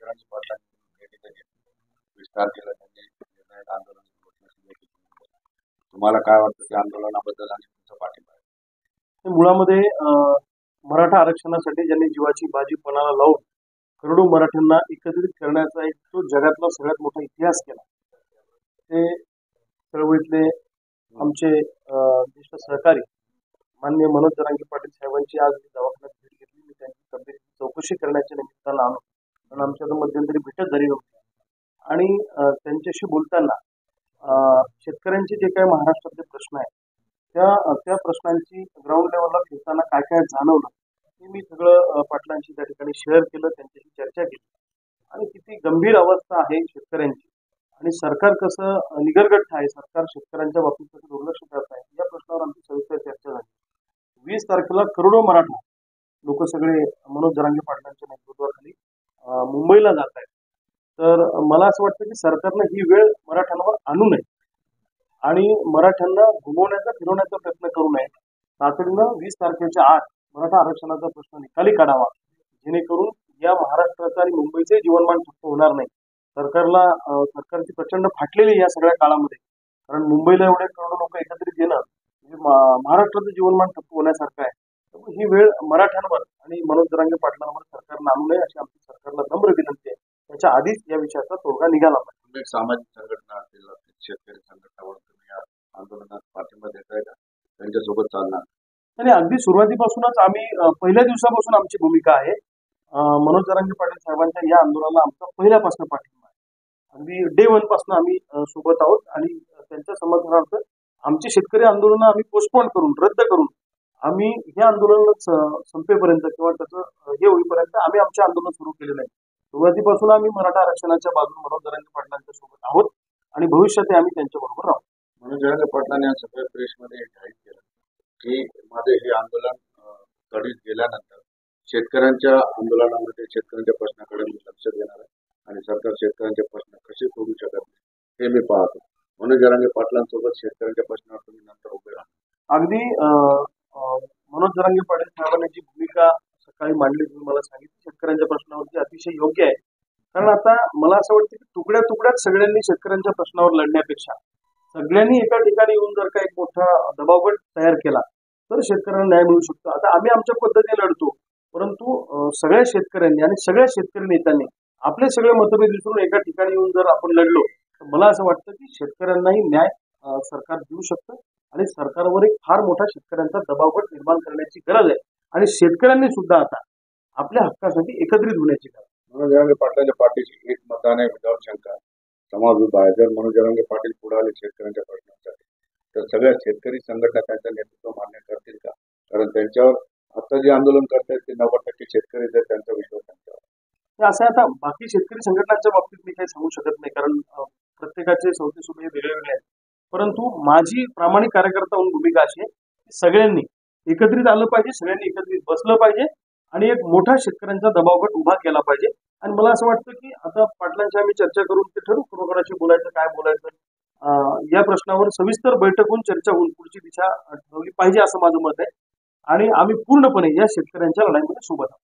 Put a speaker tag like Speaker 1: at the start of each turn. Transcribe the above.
Speaker 1: जरांगे पाटलांनी भेटी दिली, विस्तार केला त्यांनी निर्णायक आंदोलनाची घोषणा सुरू केली. तुम्हाला काय वाटतं त्या आंदोलनाबद्दल आणि तुमचा पाठिंबा आहे?
Speaker 2: मुळामध्ये मराठा आरक्षणासाठी ज्यांनी जीवाची बाजी पणाला लावून करोडो मराठ्यांना एकत्रित करण्याचा एक तो जगातला सगळ्यात मोठा इतिहास केला. ते चळवळीतले आमचे ज्येष्ठ सहकारी माननीय मनोज जरांगे पाटील साहेबांची आज मी दवाखान्यात भेट घेतली. मी त्यांची तब्येतीची चौकशी करण्याच्या निमित्तानं आलो, कारण आमच्या मध्यंतरी भेटच झाली नव्हती. आणि त्यांच्याशी बोलताना शेतकऱ्यांचे जे काही महाराष्ट्रातले प्रश्न आहेत त्या प्रश्नांची ग्राउंड लेवलला फिरताना काय काय जाणवलं ते मी सगळं पाटलांशी त्या ठिकाणी शेअर केलं, त्यांच्याशी चर्चा केली. आणि किती गंभीर अवस्था आहे शेतकऱ्यांची आणि सरकार कसं निगरगट्ट आहे, सरकार शेतकऱ्यांच्या बाबतीत कसं दुर्लक्ष करत आहे, या प्रश्नावर आमची सविस्तर चर्चा झाली. 20 तारखेला करोडो मराठा लोक सगळे मनोज जरांगे पाटलांच्या नेतृत्वाखाली मुंबईला जात आहेत. तर मला असं वाटतं की सरकारनं ही वेळ मराठ्यांवर आणू नये आणि मराठ्यांना घुमवण्याचा फिरवण्याचा प्रयत्न करू नये. तातडीनं 20 तारखेच्या आत मराठा आरक्षणाचा प्रश्न निकाली काढावा, जेणेकरून या महाराष्ट्राचं आणि मुंबईचे जीवनमान ठप्प होणार नाही. सरकारची प्रचंड फाटलेली या सगळ्या काळामध्ये, कारण मुंबईला एवढे करोडो लोक एकत्रित येणं म्हणजे महाराष्ट्राचं जीवनमान ठप्प होण्यासारखं आहे. त्यामुळे ही वेळ मराठ्यांवर आणि मनोज जरांगे पाटलांवर सरकारनं आणू नये अशी आमची सरकारला नम्र विनंती आहे. त्याच्या आधीच या विषयाचा तोडगा निघाला पाहिजे.
Speaker 1: सामाजिक संघटना असतील, शेतकरी संघटनावर तुम्ही या आंदोलनात पाठिंबा देताय का? त्यांच्यासोबत चालणार?
Speaker 2: आणि अगदी सुरुवातीपासूनच आम्ही पहिल्या दिवसापासून आमची भूमिका आहे. मनोज जरांगे पाटील साहेबांच्या या आंदोलनाला आमचा पहिल्यापासून पाठिंबा आहे. अगदी डे 1 पासून आम्ही सोबत आहोत आणि त्यांच्या समर्थनार्थ आमची शेतकरी आंदोलनं आम्ही पोस्टपोन करून रद्द करून आम्ही हे आंदोलन संपेपर्यंत किंवा त्याचं हे होईपर्यंत आम्ही आमचे आंदोलन सुरू केलेलं आहे. सुरुवातीपासून आम्ही मराठा आरक्षणाच्या बाजूने मनोज जरांगे पाटलांच्या सोबत आहोत आणि भविष्यात आम्ही त्यांच्या बरोबर आहोत.
Speaker 1: मनोज जरांगे पाटलांनी आज सगळ्या प्रेसमध्ये जाहीर केलं की माझे हे आंदोलन तडीत गेल्यानंतर शेतकऱ्यांच्या आंदोलनामध्ये शेतकऱ्यांच्या प्रश्नाकडे मी लक्ष देणार आहे आणि सरकार शेतकऱ्यांचे प्रश्न कसे सोडू शकत नाही हे मी पाहतो. मनोज जरांगे पाटलांसोबत शेतकऱ्यांच्या प्रश्नावर तुम्ही नंतर उभे राहा.
Speaker 2: अगदी मनोज जरांगे पाटील साहेबांनी जी भूमिका सकाळी मांडली, तुम्ही मला सांगितलं, शेतकऱ्यांच्या प्रश्नावरती अतिशय योग्य आहे. कारण आता मला असं वाटतं की तुकड्या तुकड्यात सगळ्यांनी शेतकऱ्यांच्या प्रश्नावर लढण्यापेक्षा सगळ्यांनी एका ठिकाणी येऊन जर का एक मोठा दबावगट तयार केला तर शेतकऱ्यांना न्याय मिळू शकतो. आता आम्ही आमच्या पद्धतीने लढतो, परंतु सगळ्या शेतकऱ्यांनी आणि सगळ्या शेतकरी नेत्यांनी आपले सगळे मतभेद विसरून एका ठिकाणी येऊन जर आपण लढलो तर मला असं वाटतं की शेतकऱ्यांनाही न्याय सरकार देऊ शकतं आणि सरकारवर एक फार मोठा शेतकऱ्यांचा दबावगट निर्माण करण्याची गरज आहे आणि शेतकऱ्यांनी सुद्धा आता आपल्या हक्कासाठी एकत्रित होण्याची गरज.
Speaker 1: मनोज जरांगे पाटलांच्या पाठीशी एक मतदान आहे, विदाउट शंका समाज उभा आहे. जर मनोज जरांगे पाटील पुढे आले शेतकऱ्यांच्या प्रश्नांसाठी तर सगळ्या शेतकरी संघटना त्यांचं नेतृत्व मान्य करतील का? कारण त्यांच्यावर आता जे आंदोलन करतायत ते 90% शेतकरी आहेत, त्यांचा विश्वास त्यांच्यावर.
Speaker 2: असं आता बाकी शेतकरी संघटनांच्या बाबतीत मी काही सांगू शकत नाही, कारण प्रत्येकाचे सवते हे वेगळे वेगळे आहेत. परंतु माझी प्रामाणिक कार्यकर्ता म्हणून भूमिका अशी आहे की सगळ्यांनी एकत्रित आलं पाहिजे, सगळ्यांनी एकत्रित बसलं पाहिजे आणि एक मोठा शेतकऱ्यांचा दबावगट उभा केला पाहिजे. आणि मला असं वाटतं की आता पाटलांची आम्ही चर्चा करून ते ठरवू कोणाकोणाशी बोलायचं, काय बोलायचं, या प्रश्नावर सविस्तर बैठक होऊन चर्चा होऊन पुढची दिशा ठरवली पाहिजे असं माझं मत आहे. आणि आम्ही पूर्णपणे या शेतकऱ्यांच्या लढाईमध्ये सोबत आहोत.